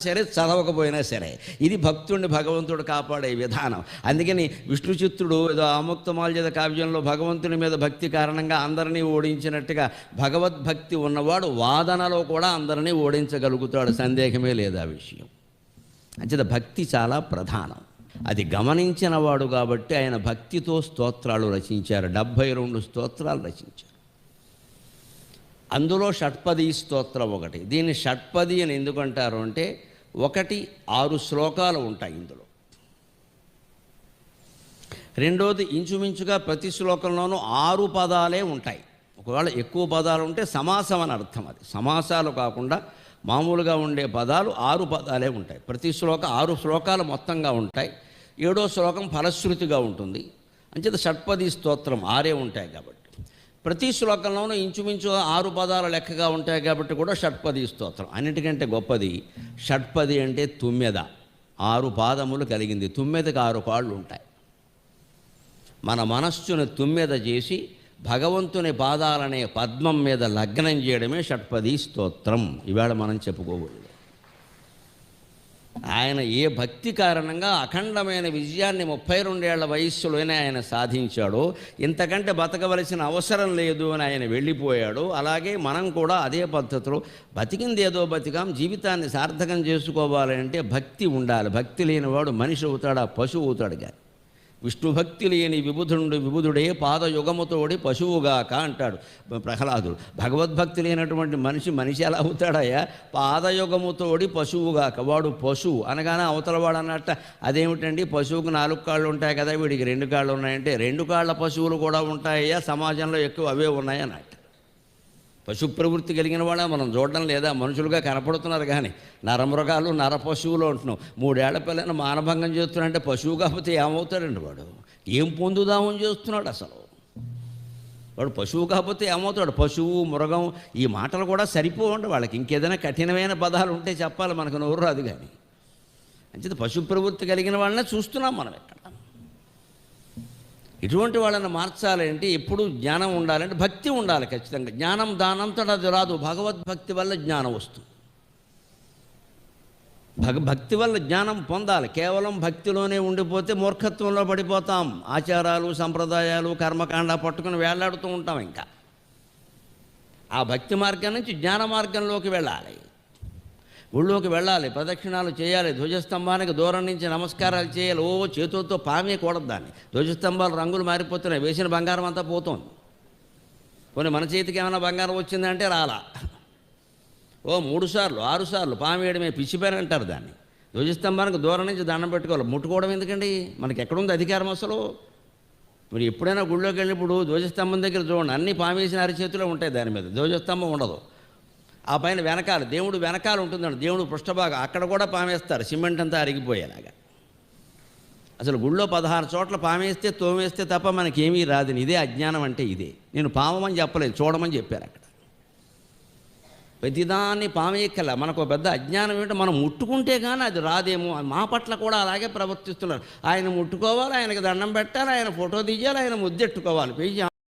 సరే చదవకపోయినా సరే ఇది భక్తుడిని భగవంతుడు కాపాడే విధానం. అందుకని విష్ణు చిత్తుడు ఏదో ఆముక్తమాల్యద కావ్యంలో భగవంతుని మీద భక్తి కారణంగా అందరినీ ఓడించినట్టుగా భగవద్భక్తి ఉన్నవాడు వాదనలో కూడా అందరినీ ఓడించగలుగుతాడు, సందేహమే లేదు ఆ విషయం. అంచేత భక్తి చాలా ప్రధానం. అది గమనించిన వాడు కాబట్టి ఆయన భక్తితో స్తోత్రాలు రచించారు. 72 స్తోత్రాలు రచించారు. అందులో షట్పది స్తోత్రం ఒకటి. దీన్ని షట్పది అని ఎందుకంటారు అంటే 6 శ్లోకాలు ఉంటాయి ఇందులో. రెండోది ఇంచుమించుగా ప్రతి శ్లోకంలోనూ 6 పదాలే ఉంటాయి. ఒకవేళ ఎక్కువ పదాలు ఉంటే సమాసం అని అర్థం. అది సమాసాలు కాకుండా మామూలుగా ఉండే పదాలు 6 పదాలే ఉంటాయి. ప్రతి 6 శ్లోకాలు మొత్తంగా ఉంటాయి. 7వ శ్లోకం ఫలశ్రుతిగా ఉంటుంది. అంచేత షట్పది స్తోత్రం 6 ఉంటాయి కాబట్టి ప్రతి శ్లోకంలోనూ ఇంచుమించు 6 పదాల లెక్కగా ఉంటాయి కాబట్టి కూడా షట్పది స్తోత్రం. అన్నిటికంటే గొప్పది షట్పది అంటే 9, 6 పాదములు కలిగింది. 9కి 6 కాళ్ళు ఉంటాయి. మన మనస్సును 9 చేసి భగవంతుని పాదాలనే పద్మం మీద లగ్నం చేయడమే షట్పది స్తోత్రం. ఇవాళ మనం చెప్పుకోకూడదు. ఆయన ఏ భక్తి కారణంగా అఖండమైన విజయాన్ని 32 ఏళ్ల వయస్సులోనే ఆయన సాధించాడో, ఇంతకంటే బతకవలసిన అవసరం లేదు అని ఆయన వెళ్ళిపోయాడు. అలాగే మనం కూడా అదే పద్ధతిలో బతికింది ఏదో బతికాం, జీవితాన్ని సార్థకం చేసుకోవాలంటే భక్తి ఉండాలి. భక్తి లేనివాడు మనిషి అవుతాడా, పశువు అవుతాడు. కానీ విష్ణు భక్తి లేని విబుధుడే పాదయుగముతోడి పశువుగాక అంటాడు ప్రహ్లాదుడు. భగవద్భక్తి లేనటువంటి మనిషి ఎలా అవుతాడయ్యా? పాదయుగముతోడి పశువుగాక. వాడు పశువు అనగానే అవతలవాడు అన్నట్ట అదేమిటండి, పశువుకు 4 కాళ్ళు ఉంటాయి కదా, వీడికి 2 కాళ్ళు ఉన్నాయంటే 2 కాళ్ళ పశువులు కూడా ఉంటాయ్యా, సమాజంలో ఎక్కువ అవే ఉన్నాయన్నట్టు. పశు ప్రవృత్తి కలిగిన వాళ్ళ మనం చూడడం లేదా? మనుషులుగా కనపడుతున్నారు కానీ నరమృగాలు నర పశువులు అంటున్నాం. 3 ఏళ్ల పిల్లని మానభంగం చేస్తున్నాడంటే పశువు కాకపోతే ఏమవుతాడండి? వాడు ఏం పొందుదామని చేస్తున్నాడు అసలు? వాడు పశువు కాకపోతే ఏమవుతాడు? పశువు, మృగం ఈ మాటలు కూడా సరిపోవండి వాళ్ళకి. ఇంకేదైనా కఠినమైన పదాలు ఉంటే చెప్పాలి, మనకు నోరు రాదు. కానీ అంచేత పశు ప్రవృత్తి కలిగిన వాళ్ళనే చూస్తున్నాం మనం ఇక్కడ. ఇటువంటి వాళ్ళని మార్చాలంటే ఎప్పుడు జ్ఞానం ఉండాలంటే భక్తి ఉండాలి ఖచ్చితంగా. జ్ఞానం దానంతటా అది రాదు, భగవద్భక్తి వల్ల జ్ఞానం వస్తుంది. భక్తి వల్ల జ్ఞానం పొందాలి. కేవలం భక్తిలోనే ఉండిపోతే మూర్ఖత్వంలో పడిపోతాం. ఆచారాలు, సంప్రదాయాలు, కర్మకాండ పట్టుకుని వేలాడుతూ ఉంటాం. ఇంకా ఆ భక్తి మార్గం నుంచి జ్ఞాన మార్గంలోకి వెళ్ళాలి. ఊళ్ళోకి వెళ్ళాలి, ప్రదక్షిణాలు చేయాలి, ధ్వజస్తంభానికి దూరం నుంచి నమస్కారాలు చేయాలి. చేతులతో పామేయకూడదు దాన్ని. ధ్వజస్తంభాలు రంగులు మారిపోతున్నాయి, వేసిన బంగారం అంతా పోతుంది. పోనీ మన చేతికి ఏమైనా బంగారం వచ్చిందంటే రాలా. 3 సార్లు 6 సార్లు పామేయడమే పిచ్చిపేరు అంటారు దాన్ని. ధ్వజస్తంభానికి దూరం నుంచి దండం పెట్టుకోవాలి. ముట్టుకోవడం ఎందుకండి? మనకి ఎక్కడుంది అధికారం అసలు? మీరు ఎప్పుడైనా గుళ్ళోకి వెళ్ళినప్పుడు ధ్వజస్తంభం దగ్గర చూడండి, అన్ని పామేసిన అరిచేతులే ఉంటాయి, దాని మీద ధ్వజస్తంభం ఉండదు. ఆ పైన వెనకాల దేవుడు వెనకాల ఉంటుందండి, దేవుడు పృష్ఠభాగం అక్కడ కూడా పామేస్తారు, సిమెంట్ అంతా అరిగిపోయేలాగా. అసలు గుళ్ళో 16 చోట్ల పామేస్తే తోమేస్తే తప్ప మనకేమీ రాదని. ఇదే అజ్ఞానం అంటే ఇదే. నేను పామని చెప్పలేదు, చూడమని చెప్పారు అక్కడ. ప్రతిదాన్ని పామేయక్కల. మనకు పెద్ద అజ్ఞానం ఏంటో, మనం ముట్టుకుంటే కానీ అది రాదేమో. మా పట్ల కూడా అలాగే ప్రవర్తిస్తున్నారు. ఆయన ముట్టుకోవాలి, ఆయనకి దండం పెట్టాలి, ఆయన ఫోటో తీయాలి, ఆయన ముద్దెట్టుకోవాలి.